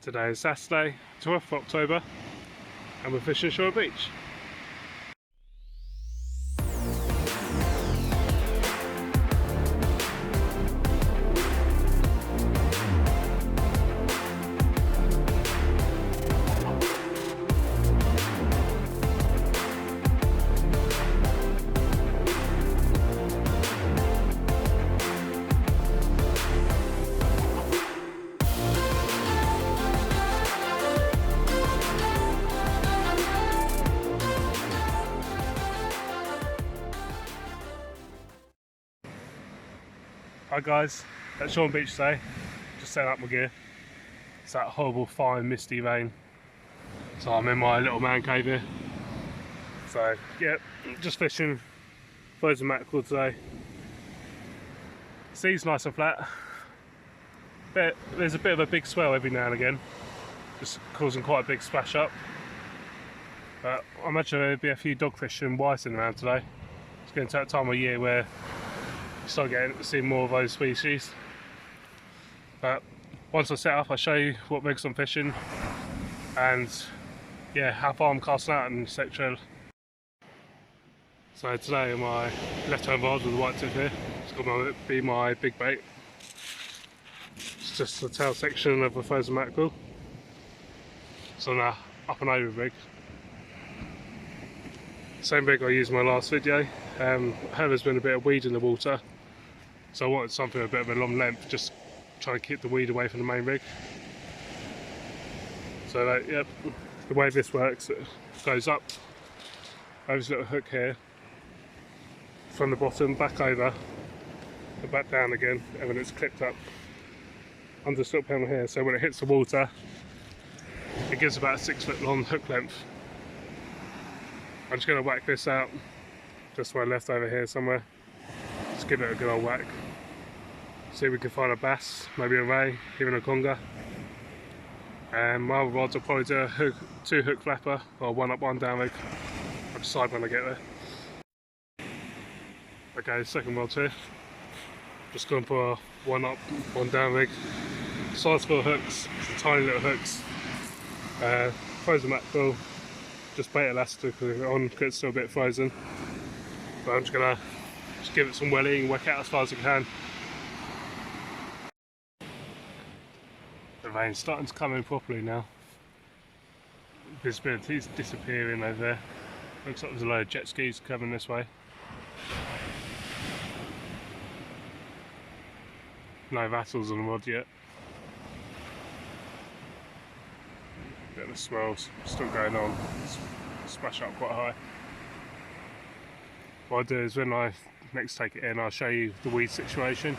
Today is Saturday, 12th of October, and we're fishing Shoreham Beach. Hi guys, at Shoreham Beach today, just setting up my gear. It's that horrible fine misty rain, so I'm in my little man cave here. So yeah, just fishing frozen mackerel today. Sea's nice and flat, but there's a bit of a big swell every now and again, just causing quite a big splash up. But I imagine there'll be a few dogfish and whiting around today. It's getting to that time of year where start getting to see more of those species. But once I set up, I'll show you what rigs I'm fishing and yeah, how far I'm casting out and etc. So today on my left-hand rod with the white tip here, it's going to be my big bait. It's just the tail section of a frozen mackerel. It's on a up and over rig. Same rig I used in my last video. I heard there's been a bit of weed in the water, so I wanted something a bit of a long length, just try to keep the weed away from the main rig. So yep, the way this works, it goes up over this little hook here, from the bottom back over and back down again, and then it's clipped up under this little panel here, so when it hits the water it gives about a 6 foot long hook length. I'm just going to whack this out just where I left over here somewhere. Just give it a good old whack. See if we can find a bass, maybe a ray, even a conger. And my other rods will probably do a hook, 2 hook flapper, or 1 up, 1 down rig. I'll decide when I get there. Okay, second rod here. Just going for a 1 up, 1 down rig. Size 4 hooks, some tiny little hooks. Frozen mackerel, just bait elastic on because it's still a bit frozen. But I'm just gonna give it some welling, whack out as far as I can. The rain's starting to come in properly now. Visibility is disappearing over there. Looks like there's a load of jet skis coming this way. No rattles on the rod yet. Bit of the swell's still going on. Splash up quite high. What I'll do is when I next take it in, I'll show you the weed situation.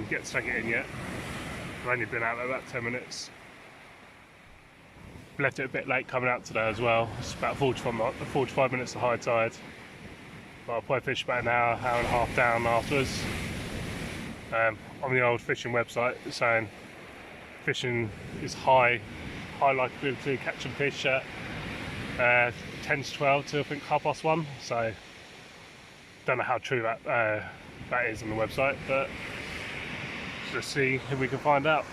Get to take it in yet. I've only been out there about 10 minutes. Left it a bit late coming out today as well. It's about 45 minutes to high tide. But I'll probably fish about an hour, hour and a half down afterwards. On the old fishing website, it's saying fishing is high likelihood of catching fish at 10 to 12 to I think 1:30. So don't know how true that is on the website, but let's see if we can find out.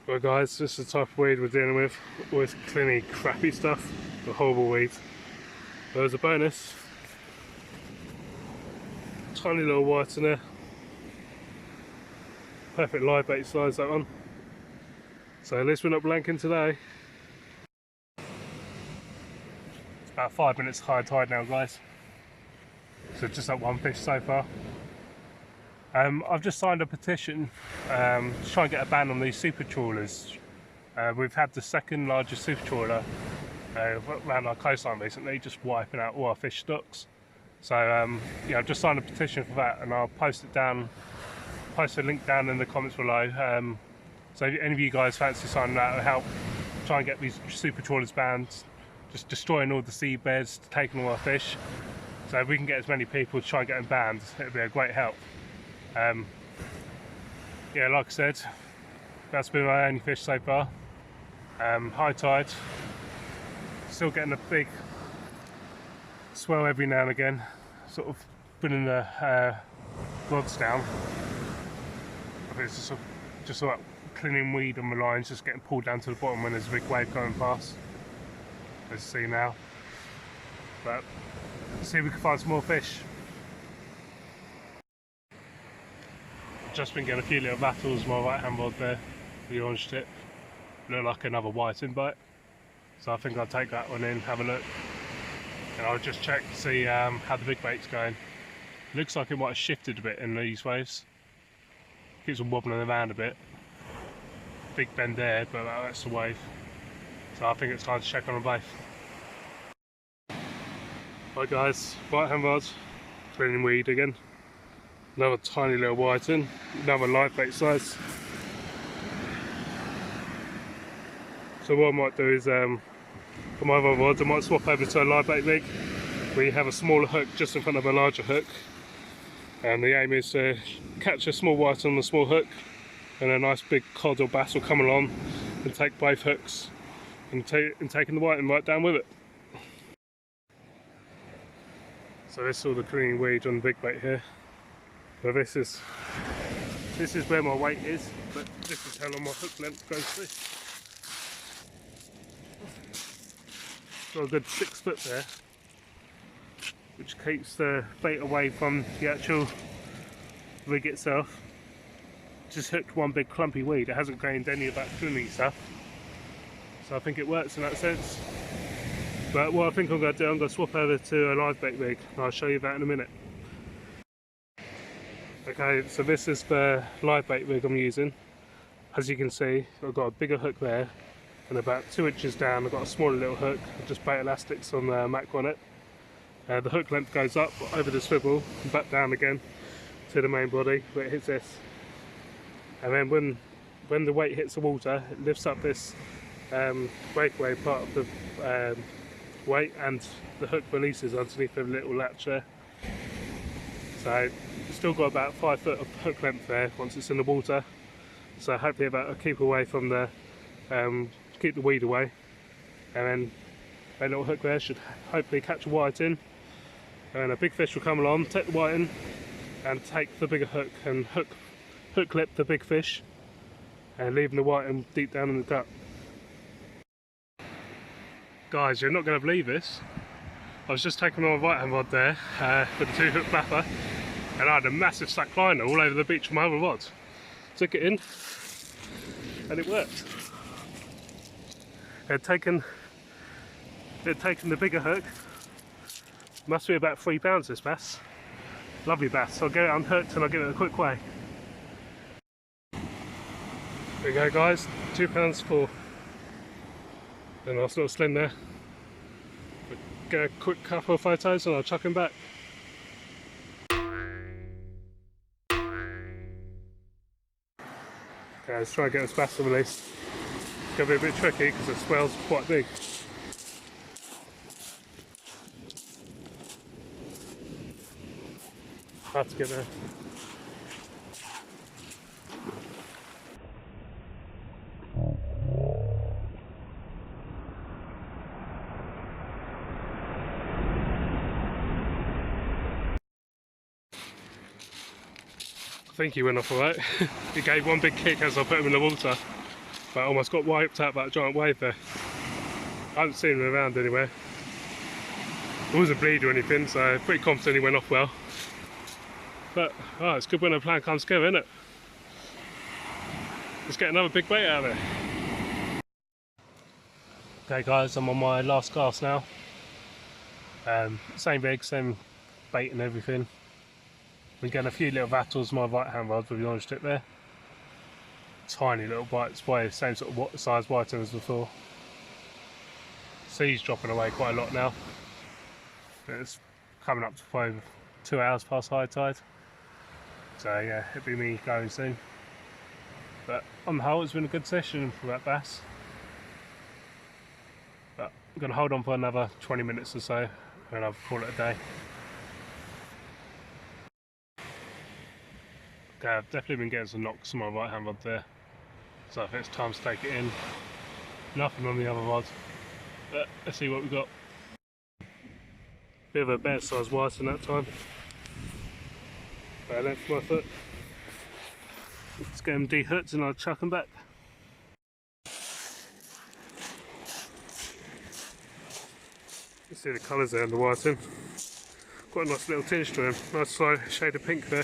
Well guys, this is the type of weed we're dealing with. Always clearly crappy stuff, the horrible weed. There's a bonus. Tiny little white in there. Perfect live bait size, that one. So at least we're not blanking today. It's about 5 minutes high tide now guys. So just that one fish so far. I've just signed a petition to try and get a ban on these super trawlers. We've had the second largest super trawler around our coastline recently, just wiping out all our fish stocks. So yeah, I've just signed a petition for that, and I'll post a link down in the comments below. So if any of you guys fancy signing that, it'll help try and get these super trawlers banned, just destroying all the seabeds, taking all our fish. So if we can get as many people to try and get them banned, it'll be a great help. Yeah, like I said, that's been my only fish so far. High tide, still getting a big swell every now and again, sort of bringing the rods down. I think it's just just like cleaning weed on the lines, just getting pulled down to the bottom when there's a big wave going past. Let's see now. But let's see if we can find some more fish. Just been getting a few little battles, my right hand rod there, the orange tip. Look like another whiting bite. So I think I'll take that one in, have a look. And I'll just check to see how the big bait's going. Looks like it might have shifted a bit in these waves. Keeps on wobbling around a bit. Big bend there, but that's the wave. So I think it's time to check on them both. Right guys, right hand rod, cleaning weed again. Another tiny little whiting, another live bait size. So what I might do is, for my other rods, I might swap over to a live bait rig where you have a smaller hook just in front of a larger hook. And the aim is to catch a small white on the small hook, and a nice big cod or bass will come along and take both hooks and taking the whiting right down with it. So this is all the cleaning weed on the big bait here. So this is where my weight is, but this is how long my hook length goes to. Got a good 6 foot there, which keeps the bait away from the actual rig itself. Just hooked one big clumpy weed. It hasn't gained any of that cleaning stuff, so I think it works in that sense. But what I think I'm going to do, I'm going to swap over to a live bait rig, and I'll show you that in a minute. Okay, so this is the live bait rig I'm using. As you can see, I've got a bigger hook there, and about 2 inches down I've got a smaller little hook, just bait elastics on the Mac on it. The hook length goes up over the swivel and back down again to the main body where it hits this. And then when the weight hits the water, it lifts up this breakaway part of the weight, and the hook releases underneath the little latch there. So it's still got about 5 foot of hook length there once it's in the water. So hopefully that'll keep away from the keep the weed away, and then that little hook there should hopefully catch a whiting, and a big fish will come along, take the whiting and take the bigger hook and hook clip the big fish, and leaving the whiting deep down in the gut. Guys, you're not going to believe this. I was just taking my right hand rod there with the 2 hook flapper, and I had a massive sack liner all over the beach with my other rod. Took it in and it worked. It had taken the bigger hook. Must be about 3 pounds this bass. Lovely bass. I'll get it unhooked and I'll give it a quick weigh. There you go guys, £2 and I'll sort of slim there. But get a quick couple of photos and I'll chuck him back. Okay, let's try and get this bass released. It's going to be a bit tricky because the swell's quite big. Hard to get there. I think he went off alright. He gave one big kick as I put him in the water, but I almost got wiped out by a giant wave there. I haven't seen him around anywhere. It wasn't bleed or anything, so pretty confident he went off well. But oh, it's good when a plan comes together, isn't it? Let's get another big bait out of there. Okay guys, I'm on my last cast now. Same rig, same bait and everything. We're getting a few little rattles, my right hand rod with the orange tip there. Tiny little bites, by the same sort of size whiting as before. Sea's dropping away quite a lot now. It's coming up to over 2 hours past high tide. So yeah, it'll be me going soon. But on the whole, it's been a good session for that bass. But I'm going to hold on for another 20 minutes or so and I'll call it a day. Okay, I've definitely been getting some knocks on my right hand rod there. So I think it's time to take it in. Nothing on the other rod. But let's see what we've got. Bit of a better size whiting that time. About a length of my foot. Let's get them dehooked and I'll chuck them back. You see the colours there in the whiting. Quite a nice little tinge to them. Nice slow shade of pink there.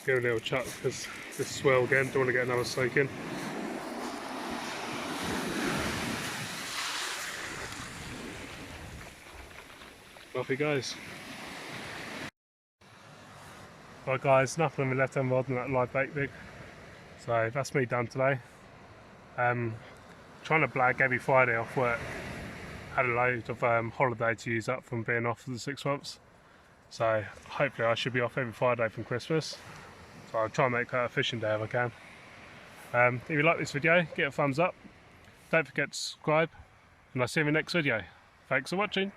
Give it a little chuck because this swell again, don't want to get another soak in. Off he goes. Right guys, nothing on the left hand rod and that live bait rig. So that's me done today. Trying to blag every Friday off work. Had a load of holiday to use up from being off for the 6 months. So hopefully I should be off every Friday from Christmas. So I'll try and make that a fishing day if I can. If you like this video, get a thumbs up. Don't forget to subscribe. And I'll see you in the next video. Thanks for watching.